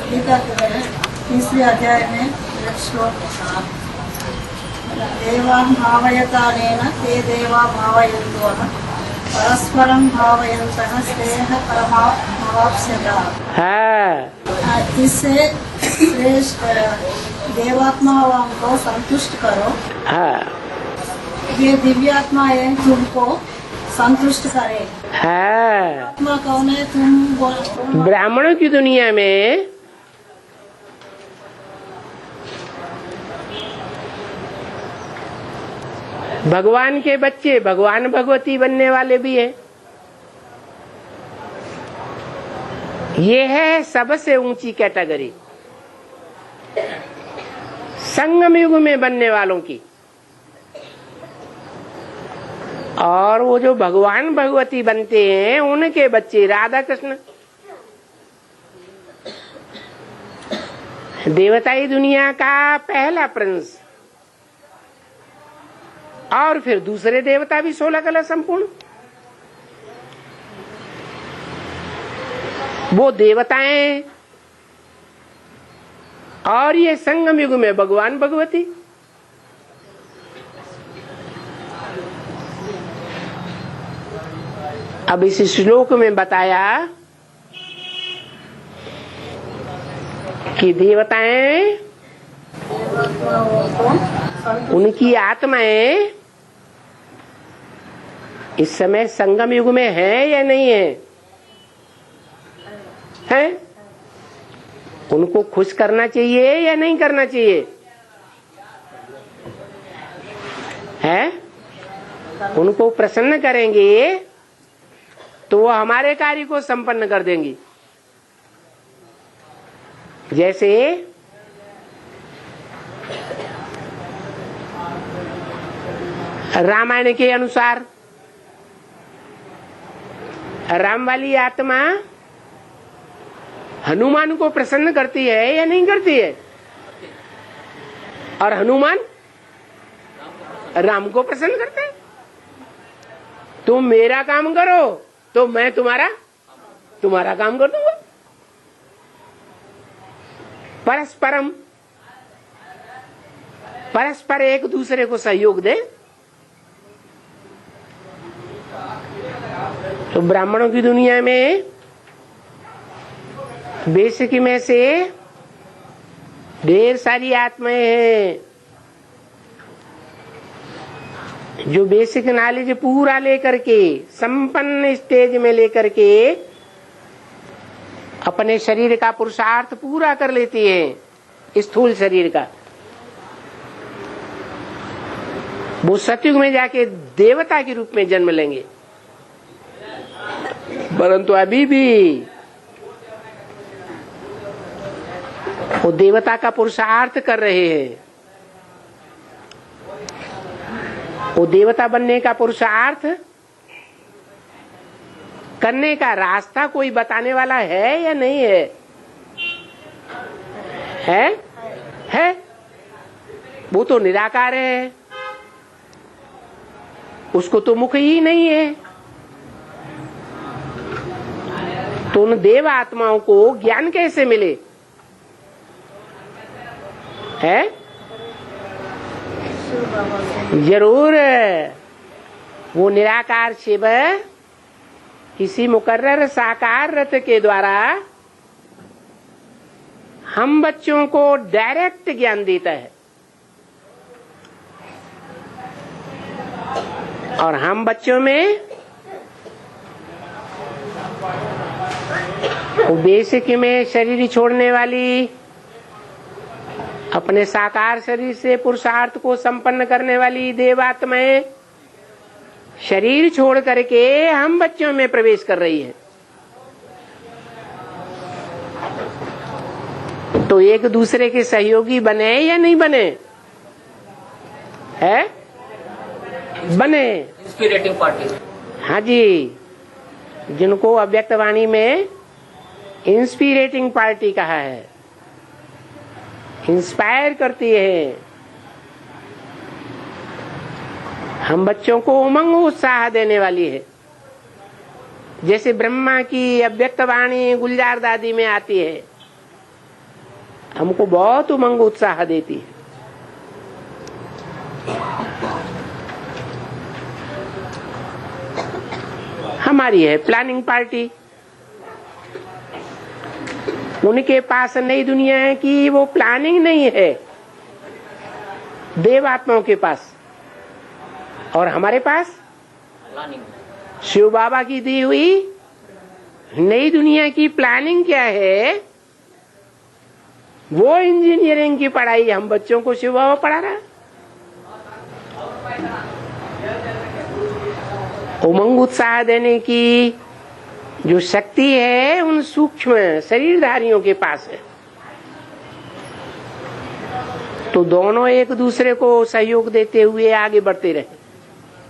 गीता के 3रे अध्याय में एक श्लोक देवान् भावयतानेन ते देवा भावयन्तु परस्परं भावयन्तः स्नेह परमाप्स्यतः। इससे श्रेष्ठ देवात्माओं को संतुष्ट करो। ये दिव्यात्मा है तुमको संतुष्ट करे। आत्मा कौन है? तुम ब्राह्मणों की दुनिया में भगवान के बच्चे भगवान भगवती बनने वाले भी हैं। ये है सबसे ऊंची कैटेगरी संगम युग में बनने वालों की। और वो जो भगवान भगवती बनते हैं उनके बच्चे राधा कृष्ण देवताई दुनिया का पहला प्रिंस, और फिर दूसरे देवता भी 16 कला संपूर्ण। वो देवताएं और ये संगम युग में भगवान भगवती। अब इस श्लोक में बताया कि देवताएं उनकी आत्माएं इस समय संगम युग में है या नहीं है? है? उनको खुश करना चाहिए या नहीं करना चाहिए? है? उनको प्रसन्न करेंगे तो वो हमारे कार्य को संपन्न कर देंगी। जैसे रामायण के अनुसार राम वाली आत्मा हनुमान को प्रसन्न करती है या नहीं करती है? और हनुमान राम को प्रसन्न करते हैं। तुम मेरा काम करो तो मैं तुम्हारा काम कर दूंगा। परस्पर एक दूसरे को सहयोग दे। तो ब्राह्मणों की दुनिया में बेसिक में से ढेर सारी आत्माएं हैं जो बेसिक नॉलेज पूरा लेकर के संपन्न स्टेज में लेकर के अपने शरीर का पुरुषार्थ पूरा कर लेती है। स्थूल शरीर का वो सतयुग में जाके देवता के रूप में जन्म लेंगे। परंतु अभी भी वो देवता का पुरुषार्थ कर रहे हैं। वो देवता बनने का पुरुषार्थ करने का रास्ता कोई बताने वाला है या नहीं है? है? वो तो निराकार है, उसको तो मुख ही नहीं है। तो उन देव आत्माओं को ज्ञान कैसे मिले? है? जरूर वो निराकार शिव किसी मुकर्रर साकार रथ के द्वारा हम बच्चों को डायरेक्ट ज्ञान देता है। और हम बच्चों में वो बेसिक में शरीर छोड़ने वाली अपने साकार शरीर से पुरुषार्थ को संपन्न करने वाली देवात्माएं शरीर छोड़ करके हम बच्चों में प्रवेश कर रही है। तो एक दूसरे के सहयोगी बने या नहीं बने? है? बने। Inspiring party. हाँ जी, जिनको अव्यक्त वाणी में इंस्पिरेटिंग पार्टी कहा है। इंस्पायर करती है, हम बच्चों को उमंग उत्साह देने वाली है। जैसे ब्रह्मा की अव्यक्त वाणी गुलजार दादी में आती है, हमको बहुत उमंग उत्साह देती है। हमारी है प्लानिंग पार्टी, उनके पास नई दुनिया की वो प्लानिंग नहीं है, देवात्माओं के पास। और हमारे पास शिव बाबा की दी हुई नई दुनिया की प्लानिंग क्या है? वो इंजीनियरिंग की पढ़ाई हम बच्चों को शिव बाबा पढ़ा रहा है। उमंग उत्साह देने की जो शक्ति है उन सूक्ष्म शरीरधारियों के पास है। तो दोनों एक दूसरे को सहयोग देते हुए आगे बढ़ते रहे।